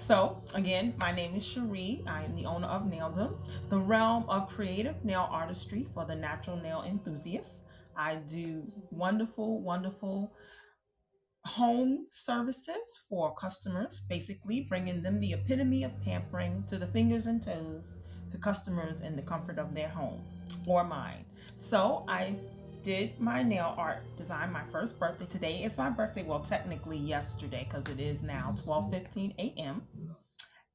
So, again, my name is Cherie. I am the owner of Naildom, the realm of creative nail artistry for the natural nail enthusiast. I do wonderful home services for customers, basically bringing them the epitome of pampering to the fingers and toes to customers in the comfort of their home or mine. So I did my nail art design my first birthday. Today is my birthday. Well, technically yesterday because it is now 12:15 a.m.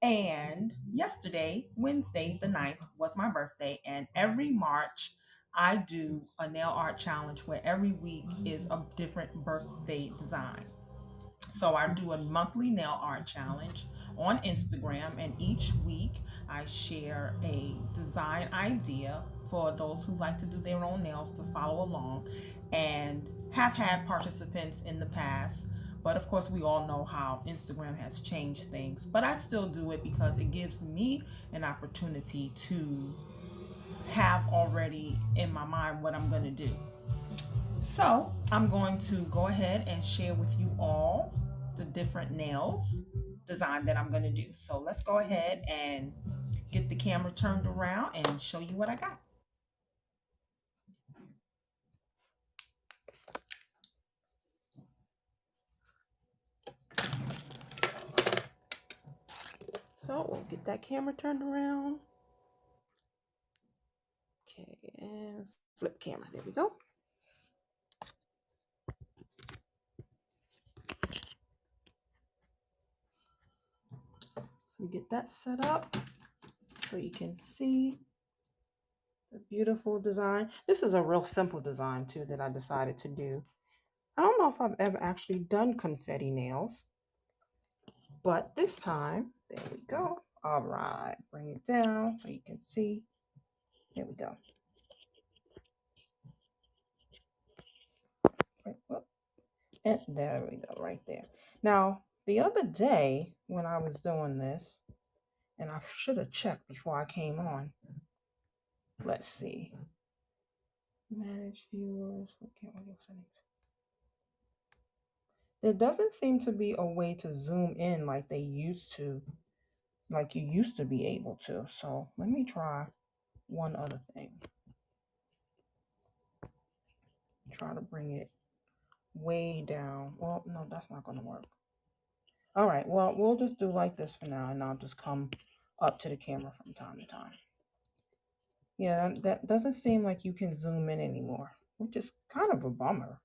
And yesterday, Wednesday the 9th, was my birthday. And every March, I do a nail art challenge where every week is a different birthday design. So I do a monthly nail art challenge on Instagram, and each week I share a design idea for those who like to do their own nails to follow along, and have had participants in the past. But of course, we all know how Instagram has changed things. But I still do it because it gives me an opportunity to have already in my mind what I'm going to do. So I'm going to go ahead and share with you all the different nails design that I'm going to do. So let's go ahead and get the camera turned around and show you what I got. So we'll get that camera turned around. Okay, and flip camera. There we go. We get that set up so you can see the beautiful design. This is a real simple design too that I decided to do. I don't know if I've ever actually done confetti nails, but this time, there we go. All right, bring it down so you can see. There we go. Right, and there we go, right there. Now, the other day when I was doing this, and I should have checked before I came on. Let's see. Manage viewers. Okay, audio settings. There doesn't seem to be a way to zoom in like they used to, like you used to be able to. So let me try one other thing. Try to bring it way down. Well, no, that's not going to work. All right, well, we'll just do like this for now, and I'll just come up to the camera from time to time. Yeah, that doesn't seem like you can zoom in anymore, which is kind of a bummer.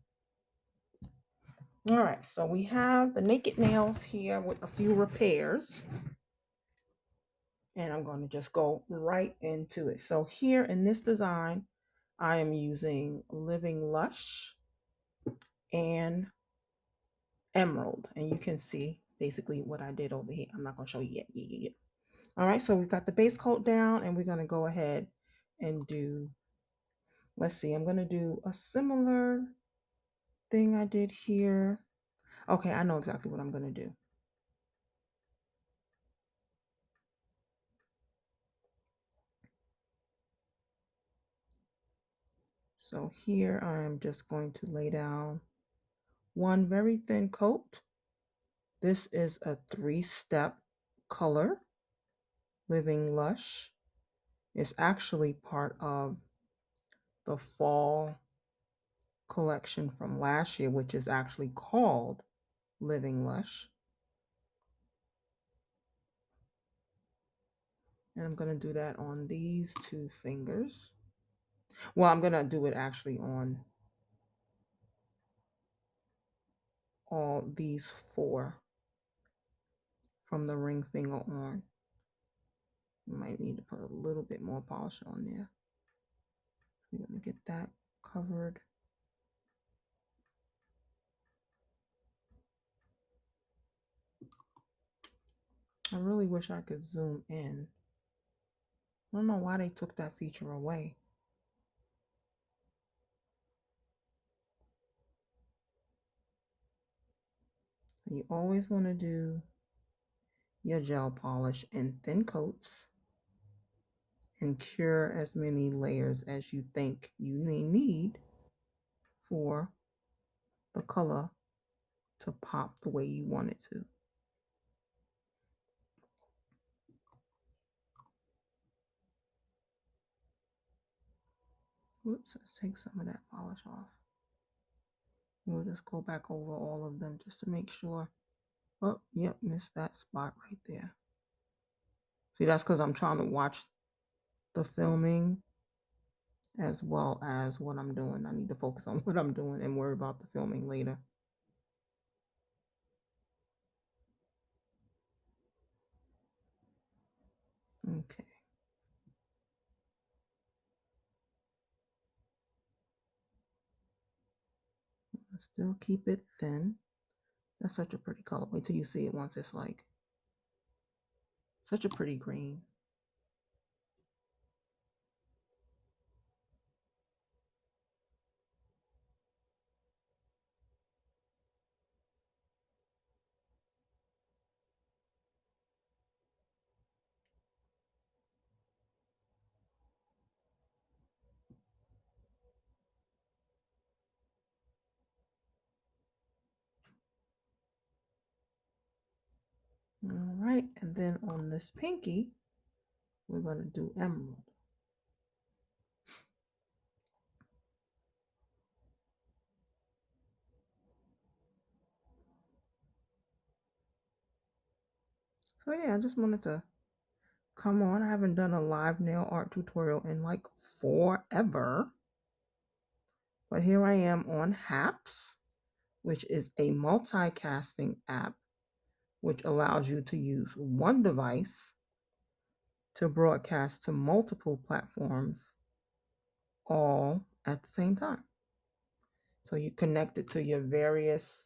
All right, so we have the naked nails here with a few repairs, and I'm going to just go right into it. So here in this design, I am using Living Lush and Emerald, and you can see basically what I did over here. I'm not going to show you yet. All right, so we've got the base coat down, and we're going to go ahead and do, let's see, I'm going to do a similar thing I did here. Okay, I know exactly what I'm going to do. So here I'm just going to lay down one very thin coat. This is a 3-step color, Living Lush. It's actually part of the fall collection from last year, which is actually called Living Lush. And I'm going to do that on these 2 fingers. Well, I'm going to do it actually on all these 4 from the ring finger on. You might need to put a little bit more polish on there. We're going to get that covered. I really wish I could zoom in. I don't know why they took that feature away. You always want to do your gel polish in thin coats and cure as many layers as you think you may need for the color to pop the way you want it to. Whoops, let's take some of that polish off. We'll just go back over all of them just to make sure. Oh, yep, missed that spot right there. See, that's because I'm trying to watch the filming as well as what I'm doing. I need to focus on what I'm doing and worry about the filming later. Okay. Still keep it thin. That's such a pretty color. Wait till you see it once. It's like such a pretty green. All right, and then on this pinky, we're going to do emerald. So yeah, I just wanted to come on. I haven't done a live nail art tutorial in like forever. But here I am on Haps, which is a multicasting app which allows you to use one device to broadcast to multiple platforms all at the same time. So you connect it to your various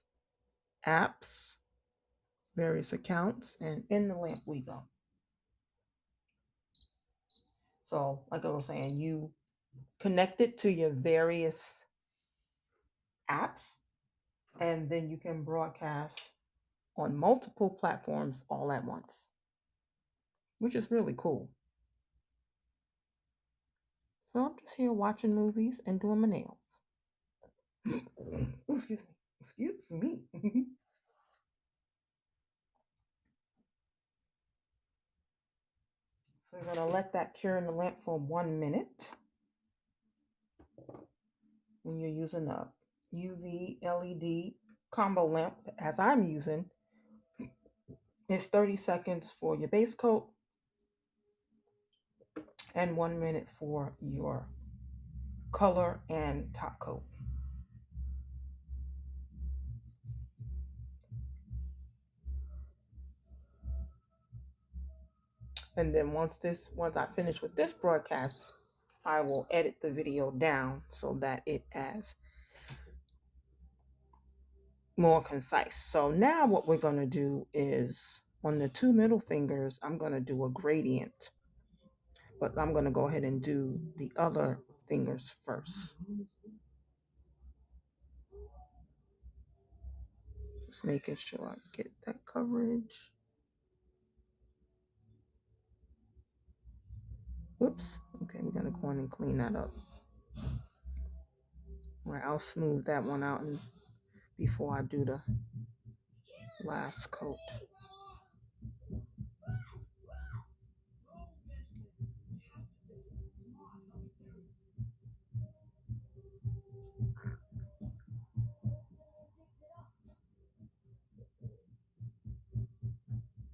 apps, various accounts, and in the lamp we go. So, like I was saying, you connect it to your various apps, and then you can broadcast on multiple platforms all at once, which is really cool. So I'm just here watching movies and doing my nails. Excuse me. Excuse me. So we're going to let that cure in the lamp for 1 minute. When you're using a UV LED combo lamp, as I'm using, it's 30 seconds for your base coat and 1 minute for your color and top coat. And then once I finish with this broadcast, I will edit the video down so that it is more concise. So now what we're going to do is on the 2 middle fingers, I'm going to do a gradient. But I'm going to go ahead and do the other fingers first. Just making sure I get that coverage. Whoops. Okay, we're going to go in and clean that up. All right, I'll smooth that one out before I do the last coat.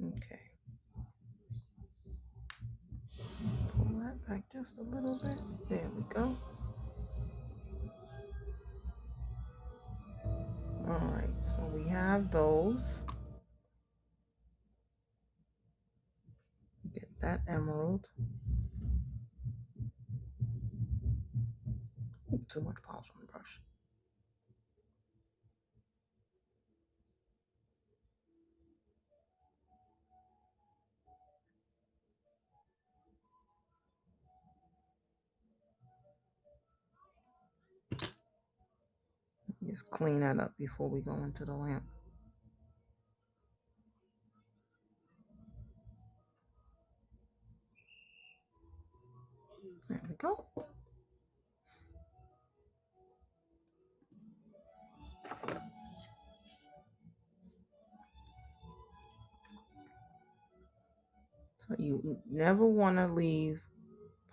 Okay. Pull that back just a little bit. There we go. All right, so we have those. Get that emerald. Ooh, too much polish on the brush. Just clean that up before we go into the lamp. There we go. So you never want to leave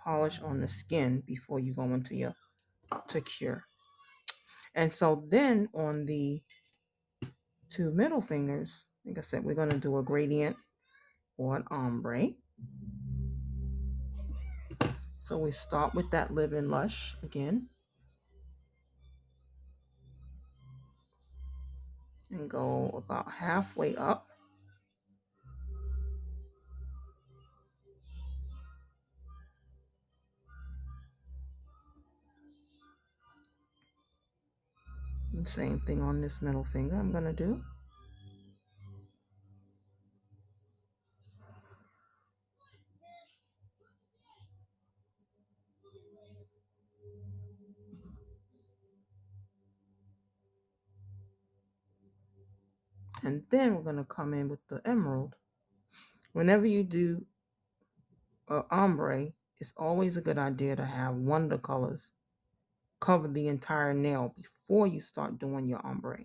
polish on the skin before you go into your to cure. And so then on the two middle fingers, like I said, we're going to do a gradient or an ombre. So we start with that Living Lush again and go about halfway up. And same thing on this middle finger I'm going to do. And then we're going to come in with the emerald. Whenever you do an ombre, it's always a good idea to have one of the colors cover the entire nail before you start doing your ombre.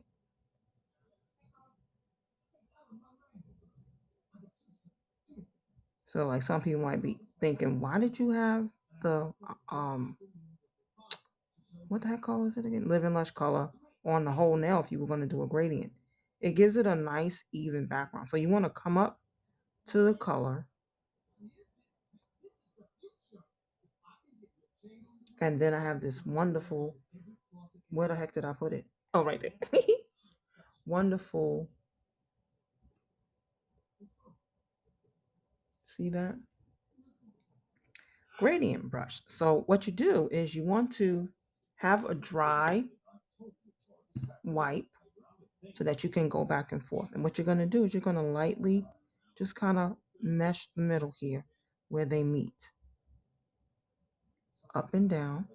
So like some people might be thinking, why did you have the what the heck color is it again? Living Lush color on the whole nail if you were going to do a gradient. It gives it a nice even background. So you want to come up to the color. And then I have this wonderful, where the heck did I put it? Oh, right there. Wonderful. See that? Gradient brush. So what you do is you want to have a dry wipe so that you can go back and forth. And what you're going to do is you're going to lightly just kind of mesh the middle here where they meet. Up and down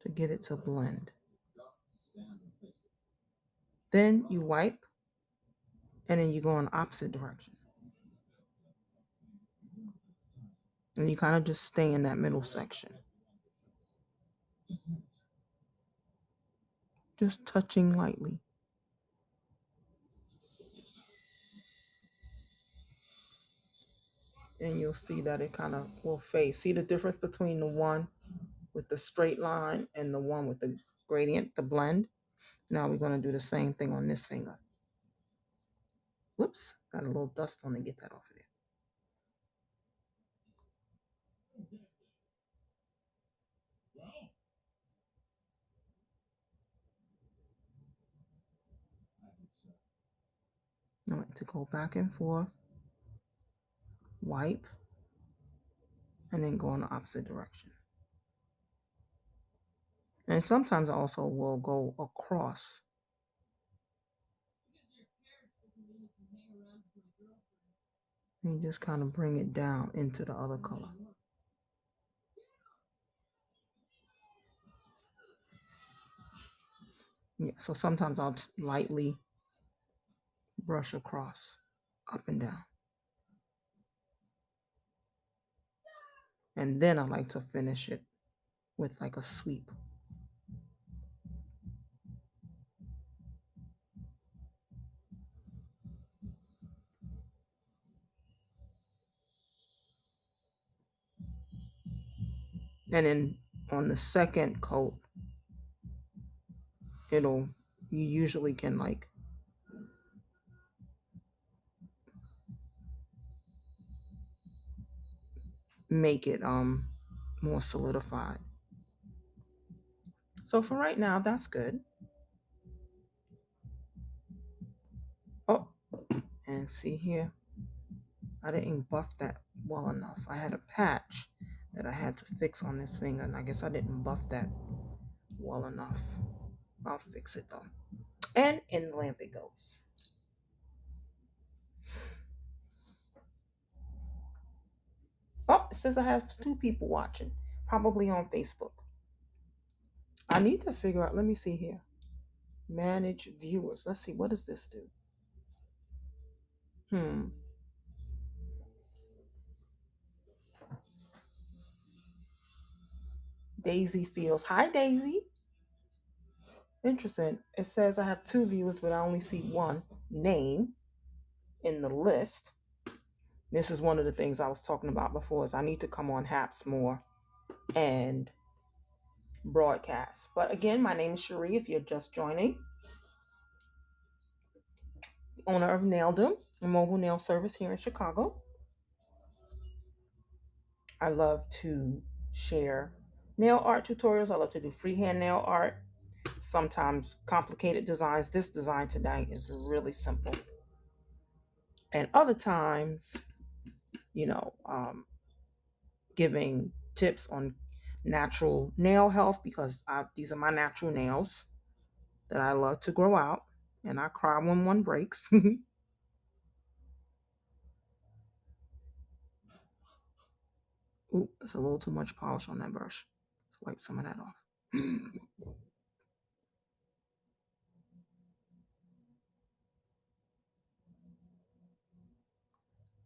to get it to blend. Then you wipe and then you go in opposite direction. And you kind of just stay in that middle section. Just touching lightly. And you'll see that it kind of will fade. See the difference between the one with the straight line and the one with the gradient, the blend? Now we're going to do the same thing on this finger. Whoops, got a little dust on it. Get that off of there. I like to go back and forth, wipe, and then go in the opposite direction. And sometimes I also will go across. And you just kind of bring it down into the other color. Yeah, so sometimes I'll lightly brush across, up and down. And then I like to finish it with like a sweep. And then on the second coat, you usually can like make it more solidified. So for right now, that's good. Oh, and see here, I didn't buff that well enough. I had a patch that I had to fix on this finger, and I guess I didn't buff that well enough. I'll fix it though. And in the lamp it goes. Oh, it says I have 2 people watching, probably on Facebook. I need to figure out, let me see here. Manage viewers. Let's see, what does this do? Daisy Fields. Hi, Daisy. Interesting. It says I have 2 viewers, but I only see 1 name in the list. This is one of the things I was talking about before is I need to come on Haps more and broadcast. But again, my name is Cherie. If you're just joining, owner of Naildom, a mobile nail service here in Chicago. I love to share nail art tutorials. I love to do freehand nail art, sometimes complicated designs. This design tonight is really simple. And other times, you know, giving tips on natural nail health because these are my natural nails that I love to grow out, and I cry when one breaks. Ooh, it's a little too much polish on that brush. Let's wipe some of that off.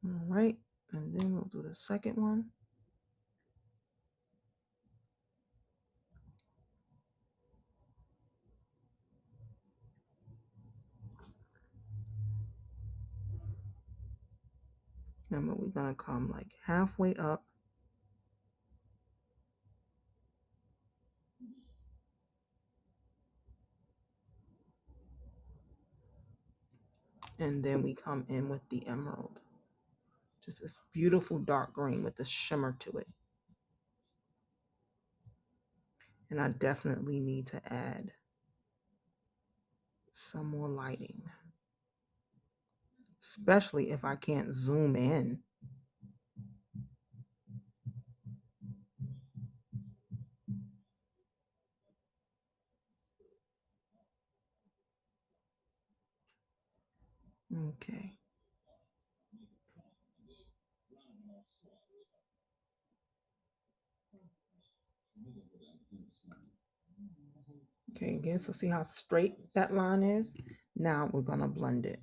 All right, and then we'll do the second one. Remember, we're gonna come like halfway up. And then we come in with the emerald. Just this beautiful dark green with this shimmer to it. And I definitely need to add some more lighting, especially if I can't zoom in. Okay. Okay, again, so see how straight that line is? Now we're gonna blend it.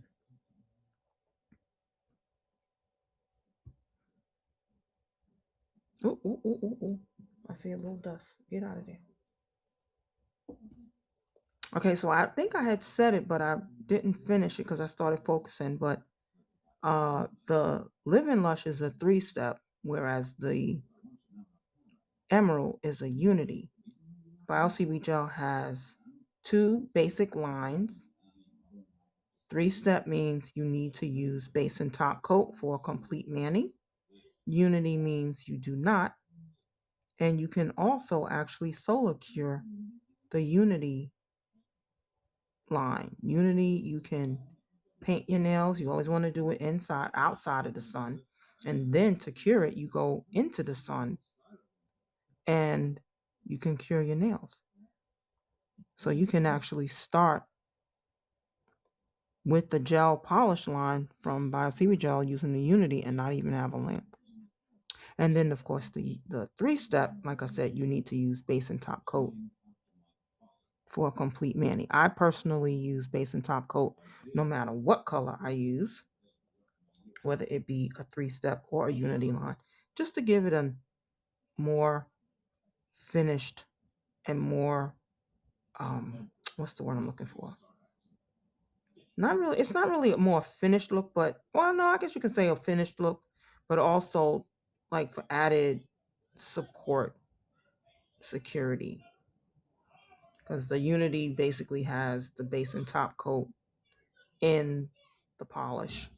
Ooh, ooh, ooh, ooh, ooh. I see a little dust. Get out of there. Okay, so I think I had said it, but I didn't finish it because I started focusing. But the Living Lush is a 3-step, whereas the Emerald is a unity. BioCB Gel has 2 basic lines. 3-step means you need to use base and top coat for a complete mani. Unity means you do not. And you can also actually solar cure the Unity line. Unity, you can paint your nails. You always want to do it inside, outside of the sun. And then to cure it, you go into the sun and you can cure your nails. So you can actually start with the gel polish line from BioCB Gel using the Unity and not even have a lamp. And then, of course, the 3-step, like I said, you need to use base and top coat for a complete mani. I personally use base and top coat no matter what color I use, whether it be a 3-step or a Unity line, just to give it a more finished and more, what's the word I'm looking for? It's not really a more finished look, but, well, no, I guess you can say a finished look, but also like for added support, security. Because the Unity basically has the base and top coat in the polish,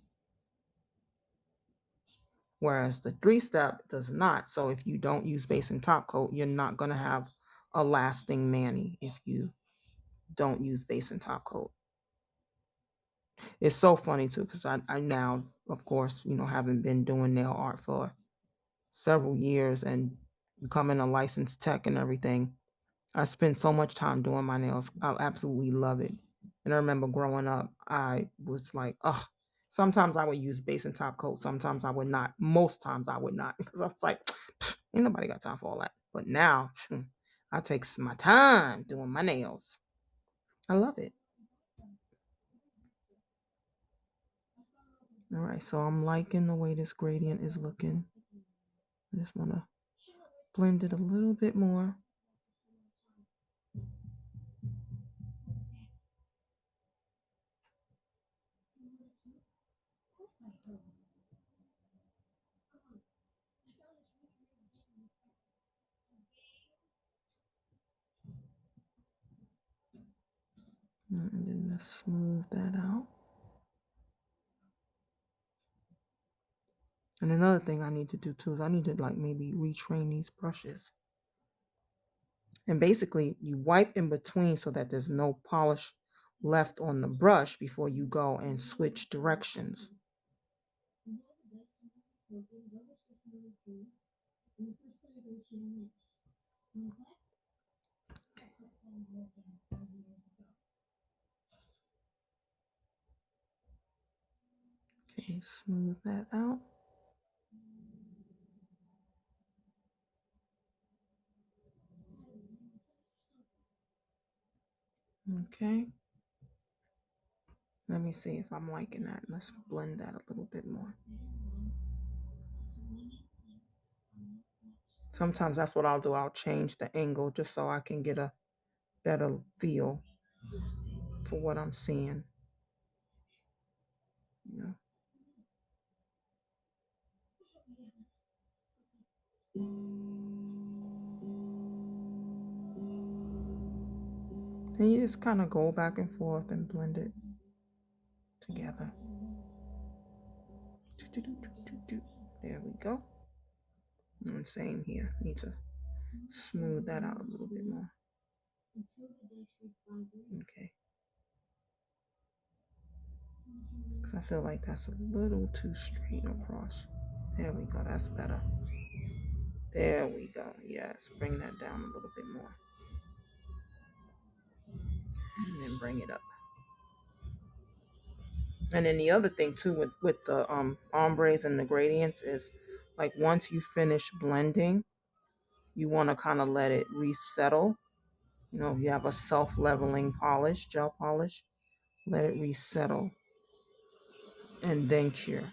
whereas the 3-step does not. So if you don't use base and top coat, you're not going to have a lasting mani if you don't use base and top coat. It's so funny too, because I now, of course, haven't been doing nail art for several years and becoming a licensed tech and everything. I spend so much time doing my nails. I absolutely love it. And I remember growing up, I was like, ugh. Sometimes I would use base and top coat. Sometimes I would not. Most times I would not because I was like, ain't nobody got time for all that. But now, I take my time doing my nails. I love it. All right, so I'm liking the way this gradient is looking. I just want to blend it a little bit more. smooth that out. And another thing I need to do too is I need to like maybe retrain these brushes. And basically you wipe in between so that there's no polish left on the brush before you go and switch directions. Okay, smooth that out. Okay. Let me see if I'm liking that. Let's blend that a little bit more. Sometimes that's what I'll do. I'll change the angle just so I can get a better feel for what I'm seeing. You know. And you just kind of go back and forth and blend it together. There we go. And same here. Need to smooth that out a little bit more. Okay. Because I feel like that's a little too straight across. There we go. That's better. There we go. Yes. Bring that down a little bit more. And then bring it up. And then the other thing too with the ombres and the gradients is like once you finish blending, you want to kind of let it resettle. You know, if you have a self-leveling polish, gel polish, let it resettle and then cure.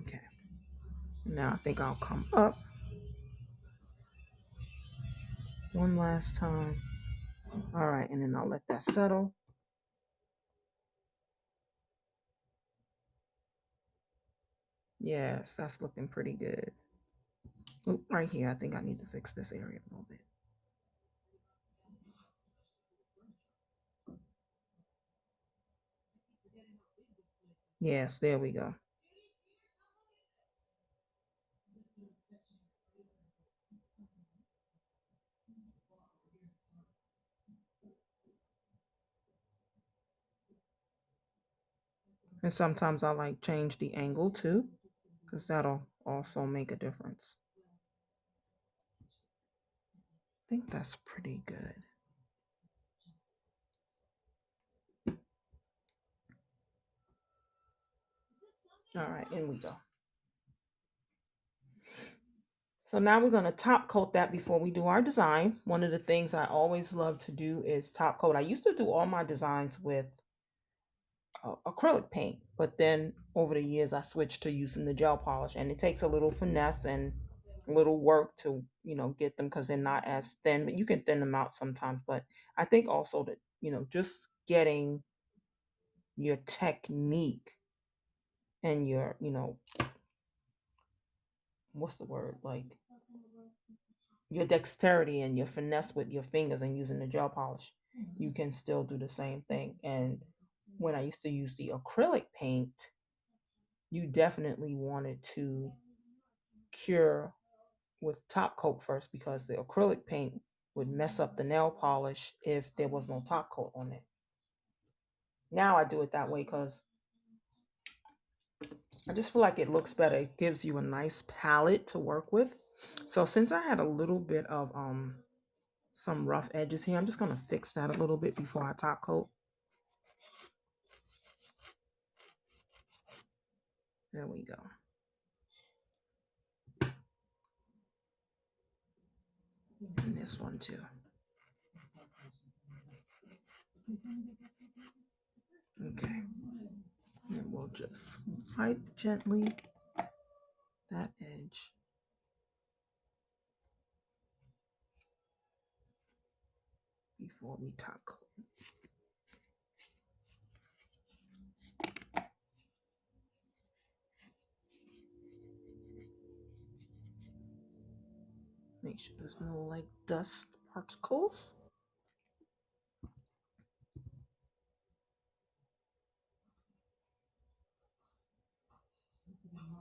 Okay. Now I think I'll come up one last time. All right, and then I'll let that settle. Yes, that's looking pretty good. Oop, right here, I think I need to fix this area a little bit. Yes, there we go. And sometimes I like change the angle too, because that'll also make a difference. I think that's pretty good. All right, in we go. So now we're going to top coat that before we do our design. One of the things I always love to do is top coat. I used to do all my designs with acrylic paint, but then over the years I switched to using the gel polish, and it takes a little finesse and a little work to get them because they're not as thin, but you can thin them out sometimes. But I think also that just getting your technique and your what's the word, like your dexterity and your finesse with your fingers and using the gel polish, you can still do the same thing. And when I used to use the acrylic paint, you definitely wanted to cure with top coat first because the acrylic paint would mess up the nail polish if there was no top coat on it. Now I do it that way because I just feel like it looks better. It gives you a nice palette to work with. So since I had a little bit of some rough edges here, I'm just going to fix that a little bit before I top coat. There we go. And this one too. Okay. And we'll just wipe gently that edge. Before we top coat. make sure there's no like dust particles.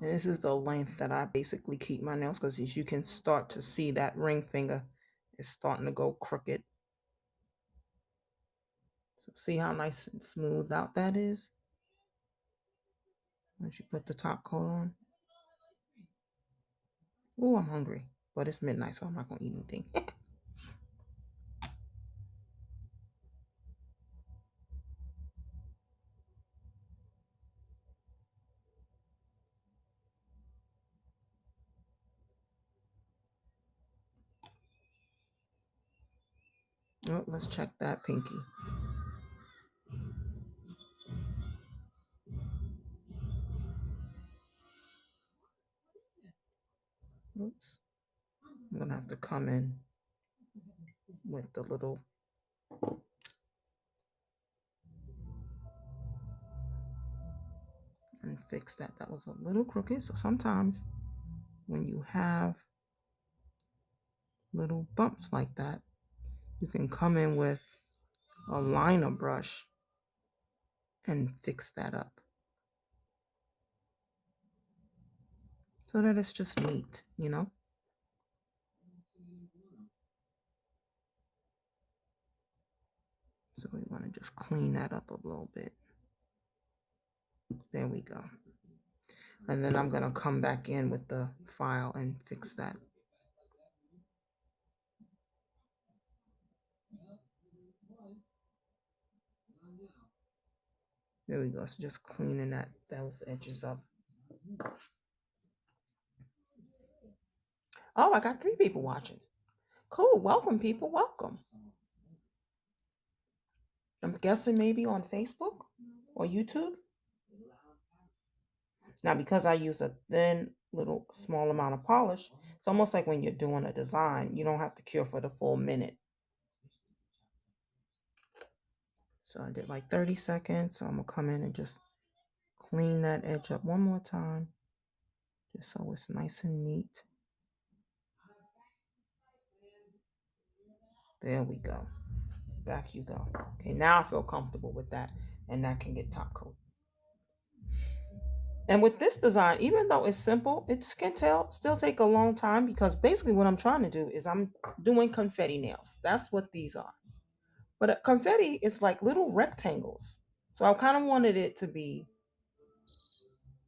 And this is the length that I basically keep my nails, because as you can start to see, that ring finger is starting to go crooked. So see how nice and smooth out that is once you put the top coat on. Oh, I'm hungry, but it's midnight, so I'm not gonna eat anything. Oh, let's check that pinky. Oops. I'm gonna have to come in with the little and fix that. That was a little crooked. So sometimes when you have little bumps like that, you can come in with a liner brush and fix that up so that it's just neat, you know? So we want to just clean that up a little bit. There we go. And then I'm going to come back in with the file and fix that. There we go. So just cleaning those edges up. Oh, I got 3 people watching. Cool. Welcome, people. Welcome. I'm guessing maybe on Facebook or YouTube. Now, because I use a thin little small amount of polish, it's almost like when you're doing a design, you don't have to cure for the full minute. So I did like 30 seconds. So I'm going to come in and just clean that edge up one more time, just so it's nice and neat. There we go. Back you go. Okay, now I feel comfortable with that, and that can get top coat. And with this design, even though it's simple, it can still take a long time, because basically what I'm trying to do is I'm doing confetti nails. That's what these are. But confetti is like little rectangles. So I kind of wanted it to be,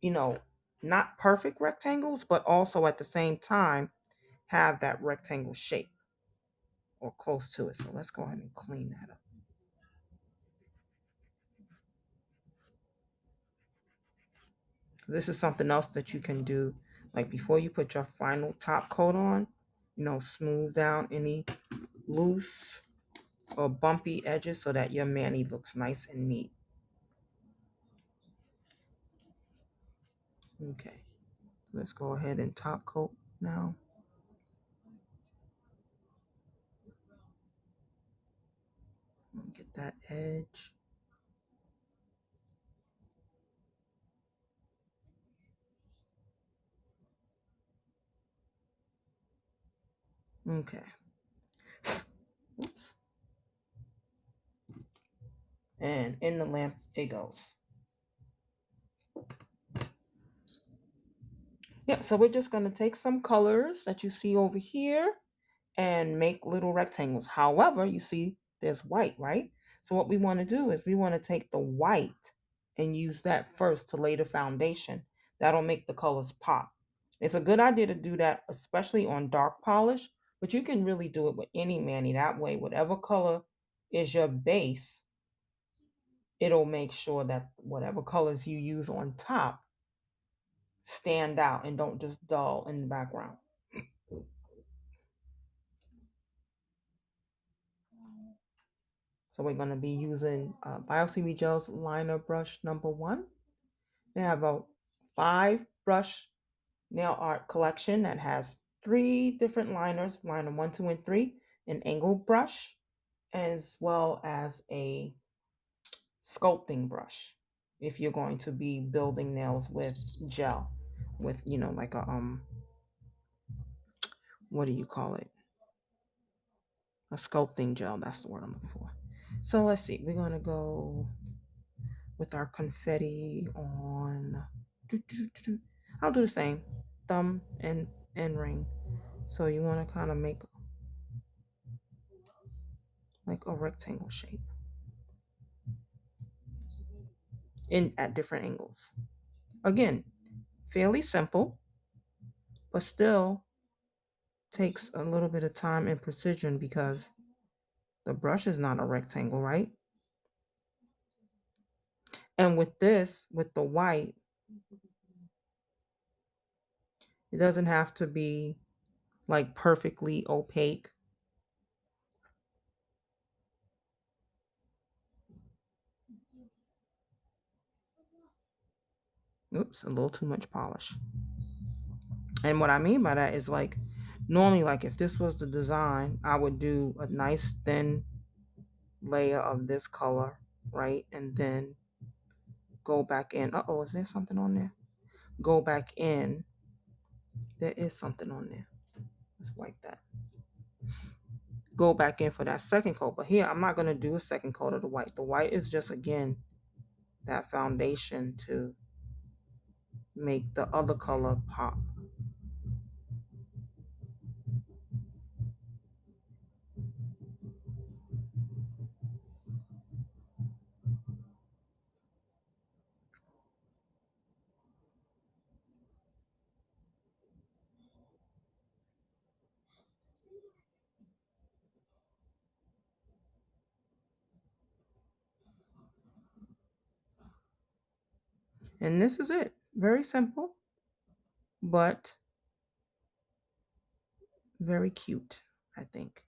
you know, not perfect rectangles, but also at the same time have that rectangle shape or close to it. So let's go ahead and clean that up. This is something else that you can do, like before you put your final top coat on, smooth down any loose or bumpy edges so that your mani looks nice and neat. Okay, let's go ahead and top coat now. Get that edge. Okay. Oops. And in the lamp it goes. Yeah, so we're just going to take some colors that you see over here and make little rectangles. However, you see there's white, right? So what we want to do is we want to take the white and use that first to lay the foundation. That'll make the colors pop. It's a good idea to do that, especially on dark polish, but you can really do it with any mani. That way, whatever color is your base, it'll make sure that whatever colors you use on top stand out and don't just dull in the background. So we're going to be using Bio Gel's liner brush number 1. They have a 5 brush nail art collection that has 3 different liners, liner 1, 2, and 3, an angle brush, as well as a sculpting brush if you're going to be building nails with gel, with like a what do you call it, A sculpting gel, that's the word I'm looking for. So let's see, we're gonna go with our confetti on. I'll do the same, thumb and ring. So you want to kind of make like a rectangle shape in at different angles. Again, fairly simple, but still takes a little bit of time and precision because the brush is not a rectangle, right? And with this, with the white, it doesn't have to be like perfectly opaque. Oops, a little too much polish. And what I mean by that is like normally, like if this was the design, I would do a nice thin layer of this color, right? And then go back in. Uh-oh, is there something on there? Go back in. There is something on there. Let's wipe that. Go back in for that second coat. But here, I'm not going to do a second coat of the white. The white is just, again, that foundation to make the other color pop. And this is it. Very simple, but very cute, I think.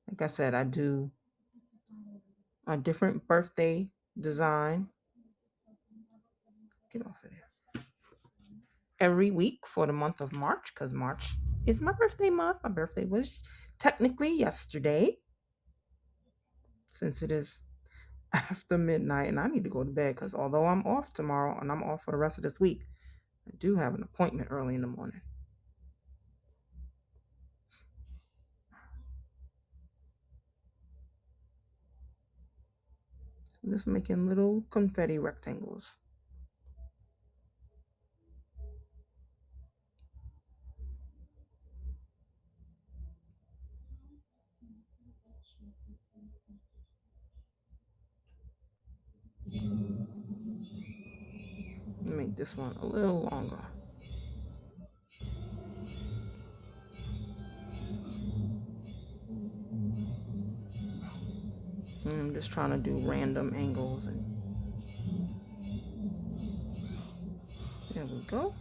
Like I said, I do a different birthday design. Get off of there. Every week for the month of March, because March is my birthday month. My birthday was technically yesterday, since it is after midnight and I need to go to bed because although I'm off tomorrow and I'm off for the rest of this week, I do have an appointment early in the morning. So I'm just making little confetti rectangles. Make this one a little longer. And I'm just trying to do random angles and there we go.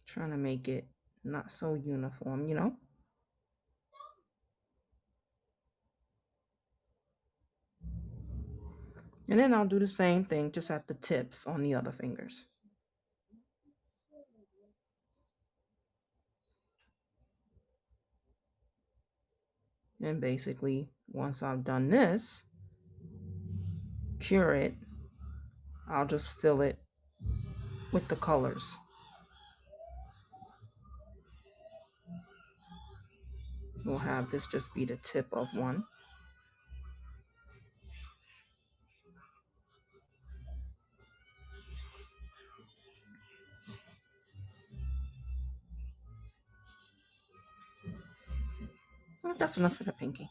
Trying to make it not so uniform, you know? And then I'll do the same thing just at the tips on the other fingers. And basically, once I've done this, cure it, I'll just fill it with the colors. We'll have this just be the tip of one. Oh, that's enough for the pinky.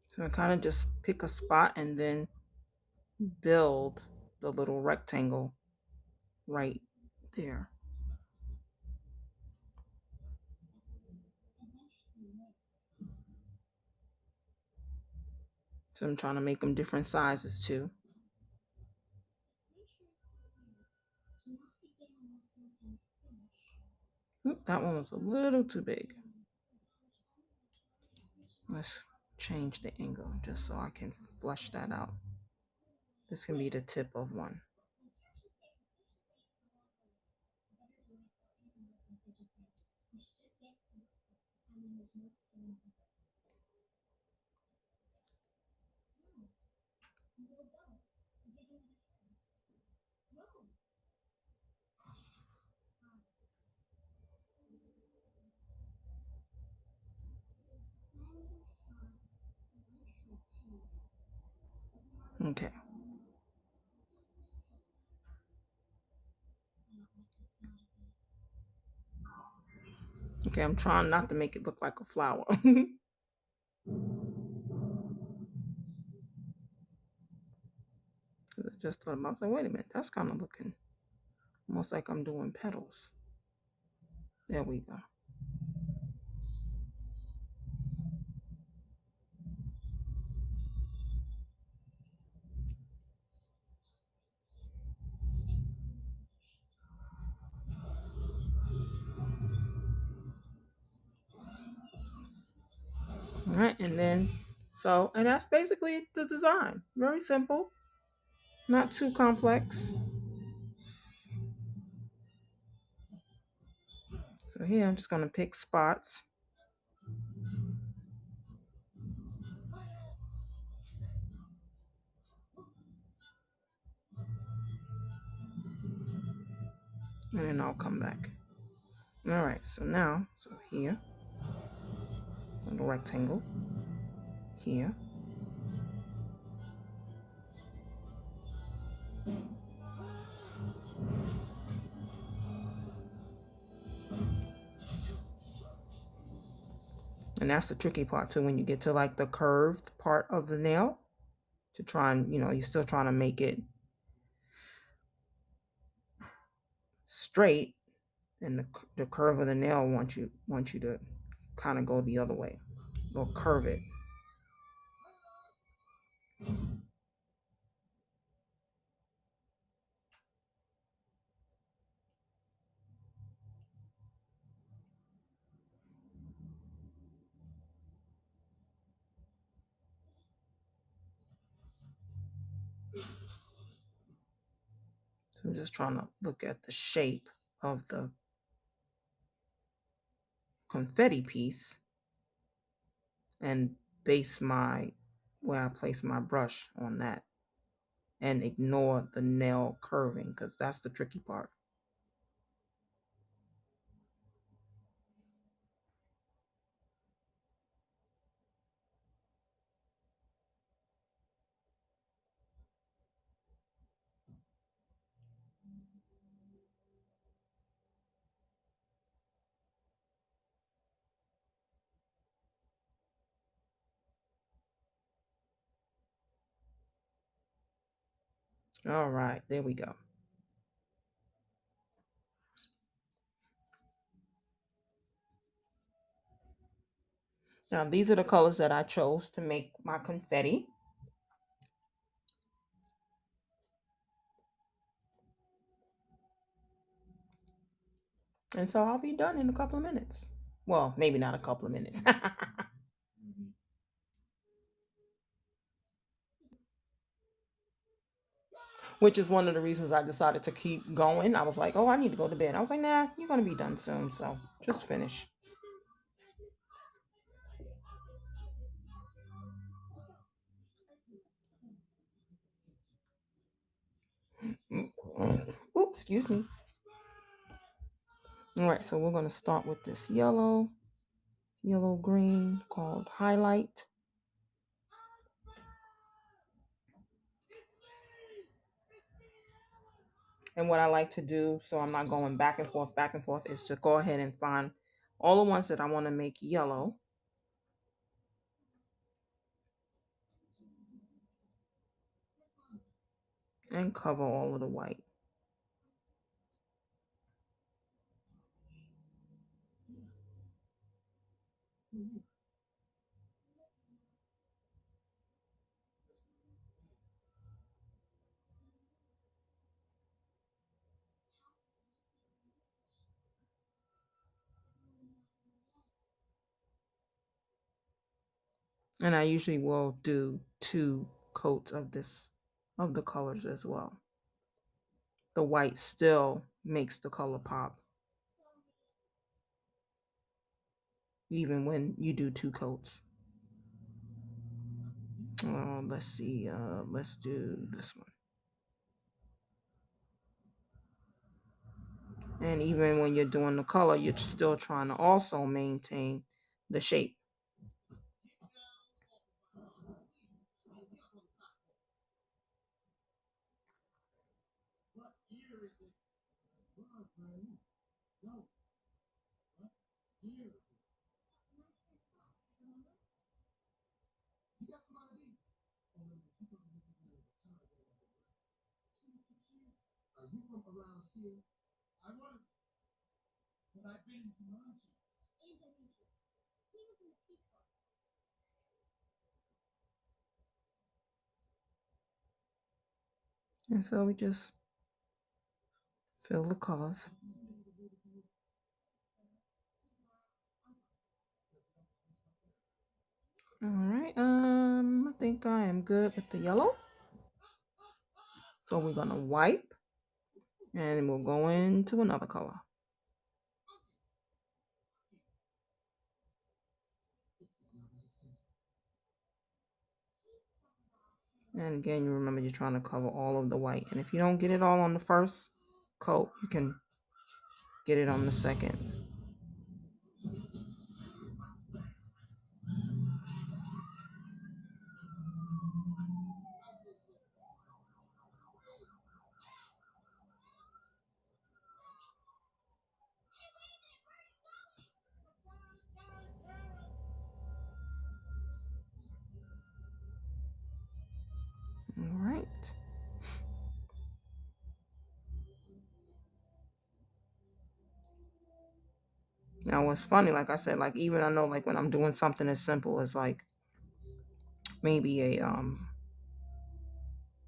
So I kind of just pick a spot and then build the little rectangle right there. So I'm trying to make them different sizes too. Oop, that one was a little too big. Let's change the angle just so I can flush that out. This can be the tip of one. Okay. Okay, I'm trying not to make it look like a flower. I just thought about, like, wait a minute, that's kind of looking almost like I'm doing petals. There we go. All right, and then, so, and that's basically the design. Very simple, not too complex. So here I'm just going to pick spots. And then I'll come back. All right, so now, so here, a little rectangle, here. And that's the tricky part too, when you get to like the curved part of the nail, to try and, you're still trying to make it straight, and the curve of the nail wants you to kind of go the other way or curve it. So I'm just trying to look at the shape of the confetti piece and base my where I place my brush on that, and ignore the nail curving, because that's the tricky part. All right, there we go. Now these are the colors that I chose to make my confetti. And so I'll be done in a couple of minutes. Well, maybe not a couple of minutes. Which is one of the reasons I decided to keep going. I was like, oh, I need to go to bed. I was like, nah, you're going to be done soon. So just finish. Oops, excuse me. All right, so we're going to start with this yellow green called highlight. And what I like to do, so I'm not going back and forth, is to go ahead and find all the ones that I want to make yellow. And cover all of the white. And I usually will do 2 coats of the colors as well. The white still makes the color pop, even when you do 2 coats. Let's see. Let's do this one. And even when you're doing the color, you're still trying to also maintain the shape. And so we just fill the colors. All right, I think I am good with the yellow. So we're gonna wipe and we'll go into another color. And again, you remember you're trying to cover all of the white. And if you don't get it all on the first coat, you can get it on the second. All right. Now what's funny, like I said, like even I know like when I'm doing something as simple as like maybe a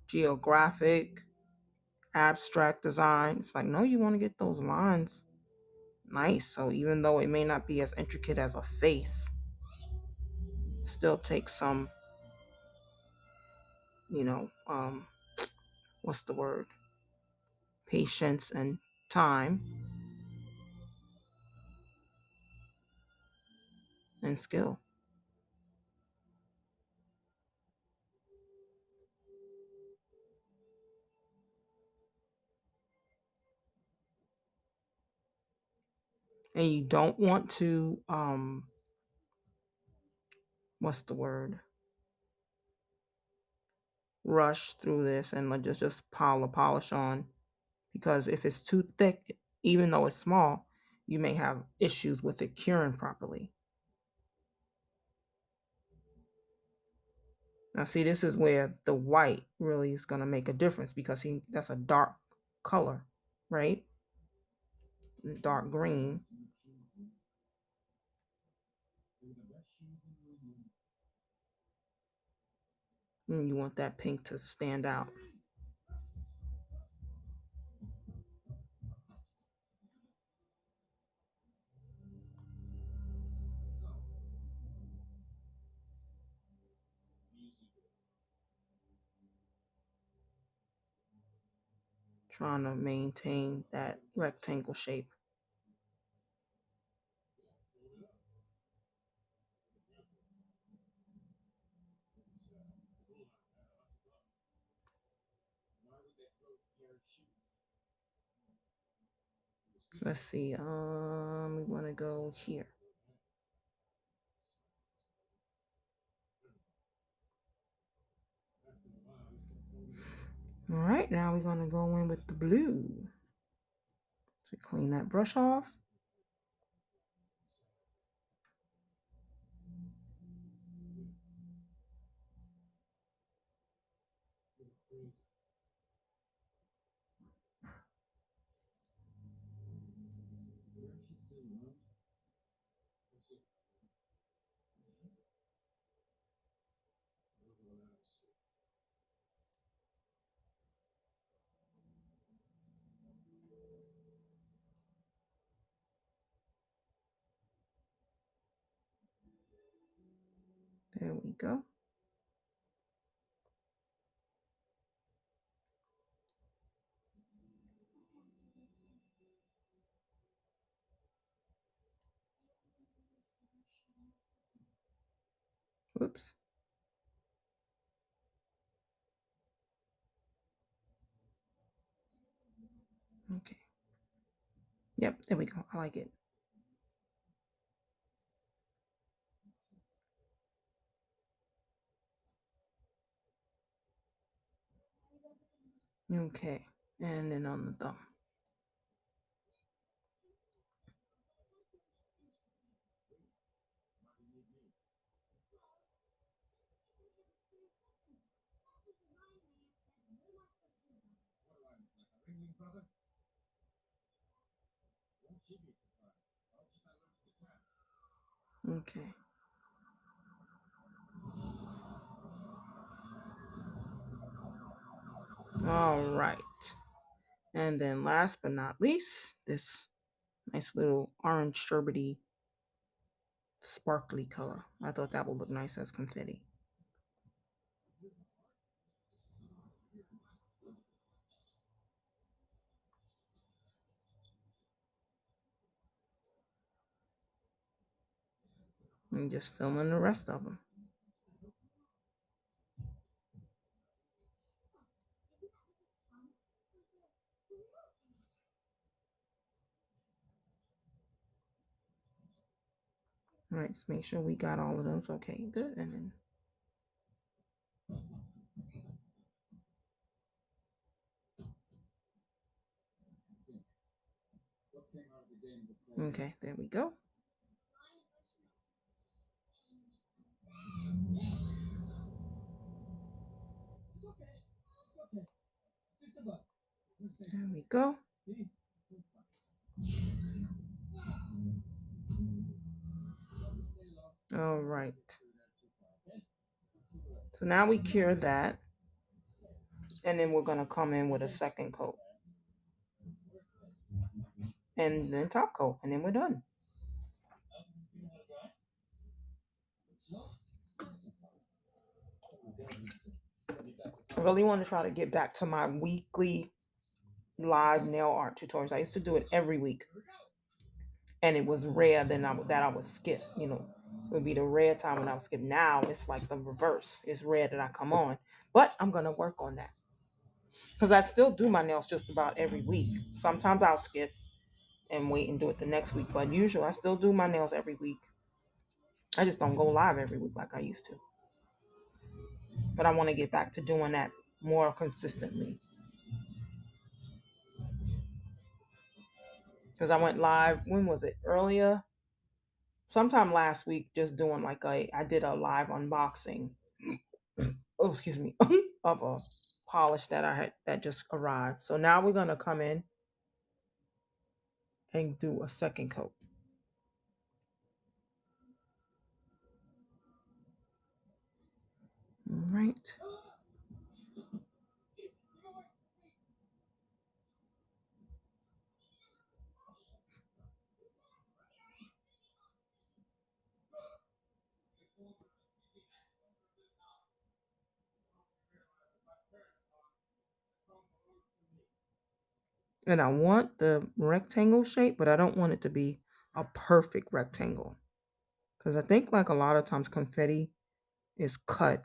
geographic abstract design, it's like no, you want to get those lines nice. So even though it may not be as intricate as a face, still takes some, you know, what's the word? Patience and time and skill. And you don't want to what's the word? Rush through this and like just pile the polish on, because if it's too thick, even though it's small, you may have issues with it curing properly. Now see, this is where the white really is going to make a difference, because that's a dark color, right? Dark green. And you want that pink to stand out. Trying to maintain that rectangle shape. Let's see. We want to go here. All right, now we're gonna go in with the blue. So clean that brush off. There we go. Whoops. Okay. Yep, there we go. I like it. Okay. And then on the thumb. Okay. All right. And then last but not least, this nice little orange sherbety sparkly color. I thought that would look nice as confetti. And just fill in the rest of them. All right, so make sure we got all of those. Okay, good. And then okay, there we go. There we go. All right. So now we cure that. And then we're going to come in with a second coat. And then top coat. And then we're done. I really want to try to get back to my weekly live nail art tutorials. I used to do it every week. And it was rare that I would skip. It would be the rare time when I would skip. Now it's like the reverse. It's rare that I come on. But I'm going to work on that. Because I still do my nails just about every week. Sometimes I'll skip and wait and do it the next week. But usually I still do my nails every week. I just don't go live every week like I used to. But I want to get back to doing that more consistently. Because I went live, when was it? Earlier? Sometime last week, just doing I did a live unboxing. Oh, excuse me, of a polish that just arrived. So now we're gonna come in and do a second coat. All right. And I want the rectangle shape, but I don't want it to be a perfect rectangle. Because I think like a lot of times confetti is cut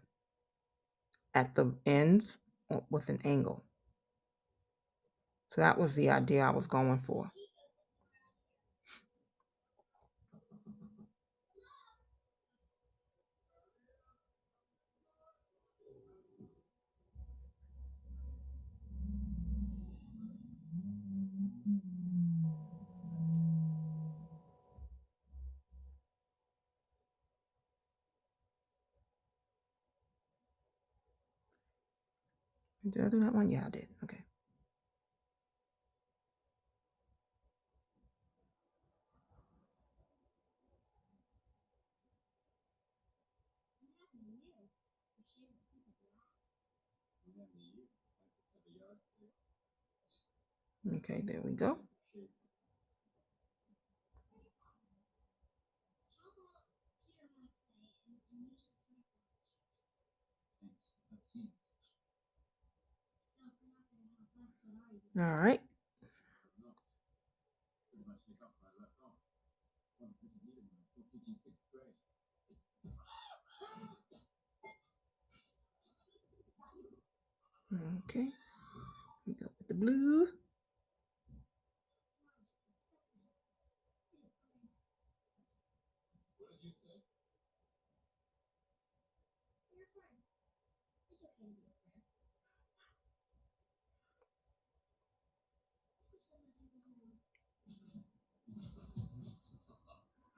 at the ends with an angle. So that was the idea I was going for. Did I do that one? Yeah, I did. Okay. Okay, there we go. All right. Okay. We go with the blue.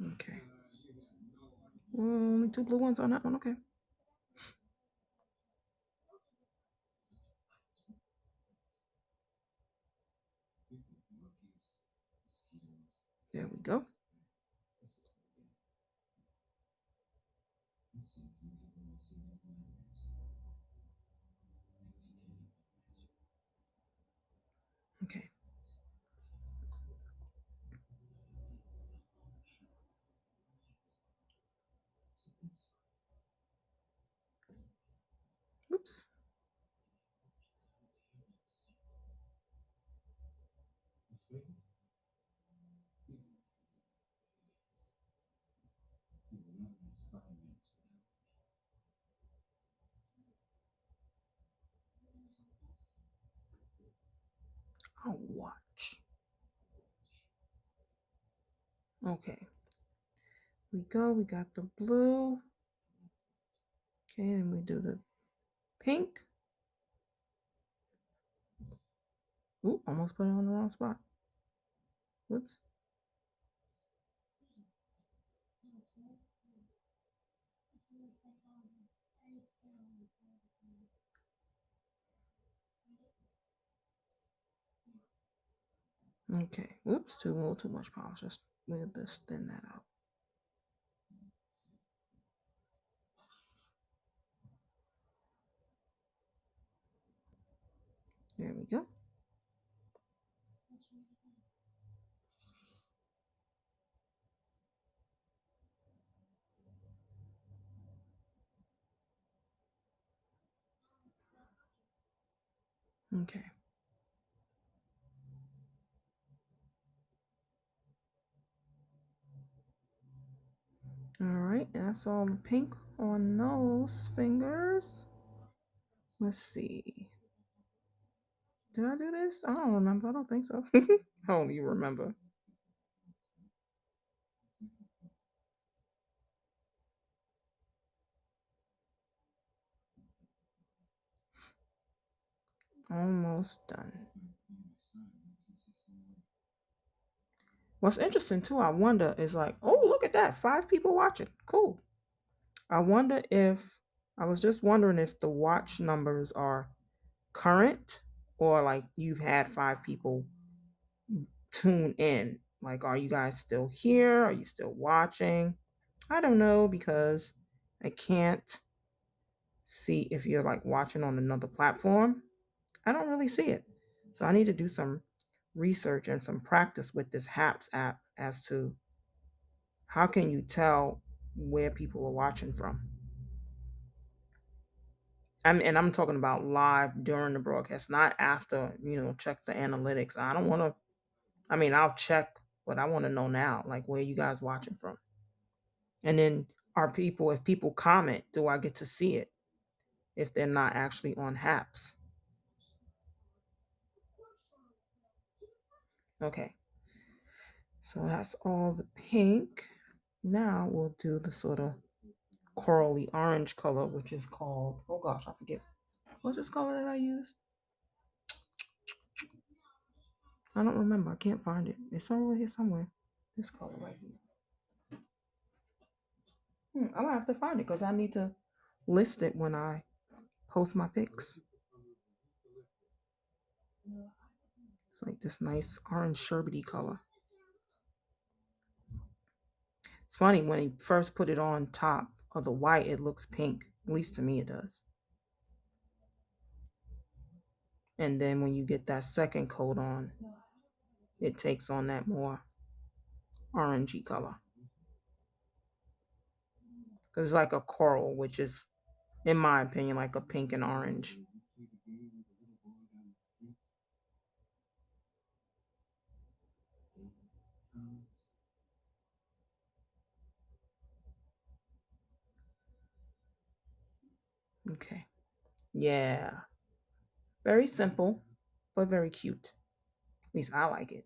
Okay. Only two blue ones on that one. Okay. There we go. Okay. Oops. I'll watch. Okay. We go. We got the blue. Okay, and we do the pink. Ooh, almost put it on the wrong spot. Whoops. Okay. Whoops. A little too much polish. We'll just thin that out. There we go. Okay. All right. That's all the pink on those fingers. Let's see. Did I do this? I don't remember. I don't think so. I don't even remember. Almost done. What's interesting too, I wonder, is like, oh, look at that. 5 people watching. Cool. I wonder if, I was just wondering if the watch numbers are current or like you've had 5 people tune in. Like, are you guys still here? Are you still watching? I don't know because I can't see if you're like watching on another platform. I don't really see it. So I need to do some research and some practice with this HAPS app as to how can you tell where people are watching from. And I'm talking about live during the broadcast, not after, check the analytics. I don't want to, I'll check, but I want to know now, like where you guys watching from. And then if people comment, do I get to see it if they're not actually on HAPS? Okay. So that's all the pink. Now we'll do the sort of corally orange color, which is called, oh gosh, I forget. What's this color that I used? I don't remember. I can't find it. It's over here somewhere. This color right here. I'm gonna have to find it because I need to list it when I post my pics. It's like this nice orange sherbety color. It's funny when he first put it on top of the white, it looks pink. At least to me, it does. And then when you get that second coat on, it takes on that more orangey color. Because it's like a coral, which is, in my opinion, like a pink and orange. Okay. Yeah. Very simple, but very cute. At least I like it.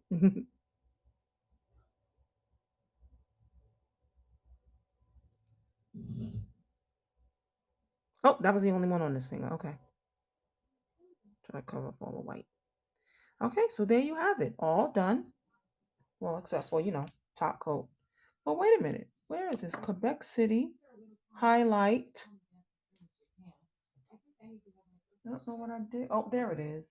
Oh, that was the only one on this finger. Okay. Try to cover up all the white. Okay, so there you have it. All done. Well, except for, top coat. Oh, wait a minute. Where is this? Quebec City highlight. I don't know what I did. Oh, there it is.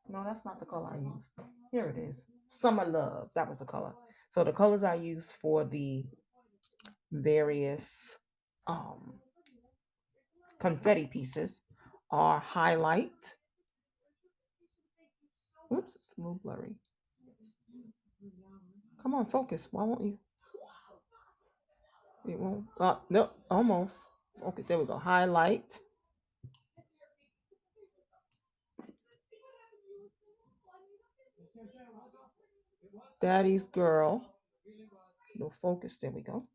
No, that's not the color I used. Here it is. Summer Love. That was the color. So the colors I used for the various um, confetti pieces are highlight. Oops, it's a little blurry. Come on, focus. Why won't you? It won't. No, almost. Okay, there we go. Highlight. Daddy's Girl. No focus. There we go.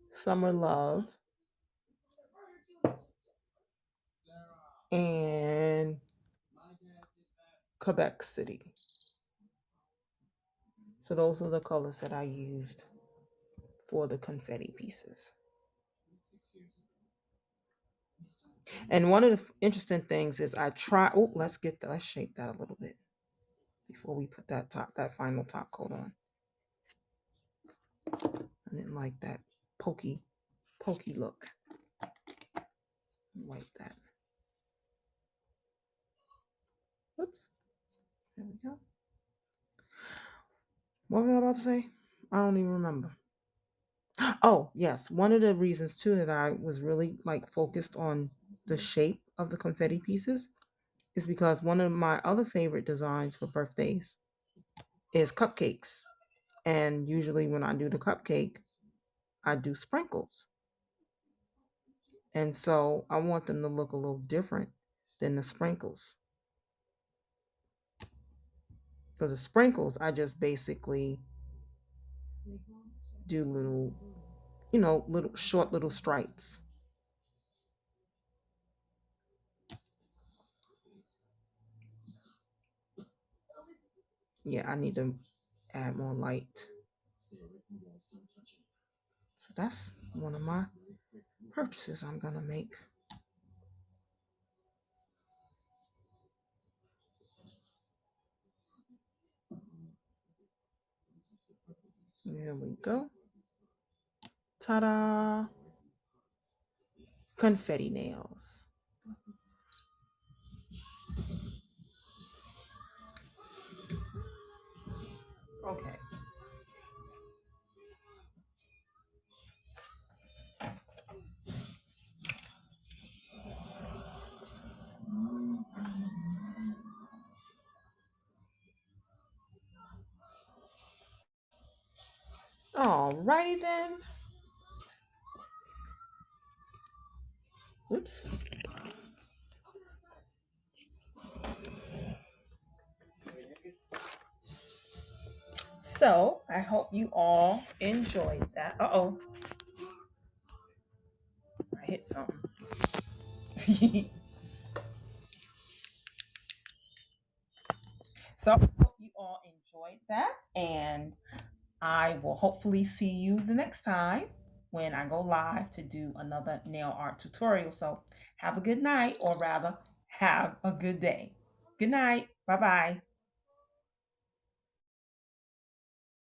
Summer Love. And Quebec City. So those are the colors that I used for the confetti pieces. And one of the interesting things is I try. Oh, let's shape that a little bit before we put that final top coat on. I didn't like that pokey look. Like that. Oops. There we go. What was I about to say? I don't even remember. Oh, yes. One of the reasons too that I was really like focused on the shape of the confetti pieces is because one of my other favorite designs for birthdays is cupcakes. And usually when I do the cupcake, I do sprinkles. And so I want them to look a little different than the sprinkles. Because the sprinkles, I just basically do little, little short little stripes. Yeah, I need to add more light. So that's one of my purchases I'm gonna make. There we go. Ta-da! Confetti nails. Okay. Alrighty then. Oops. So I hope you all enjoyed that. Uh-oh. I hit something. So I hope you all enjoyed that. And I will hopefully see you the next time when I go live to do another nail art tutorial. So have a good night, or rather, have a good day. Good night. Bye bye.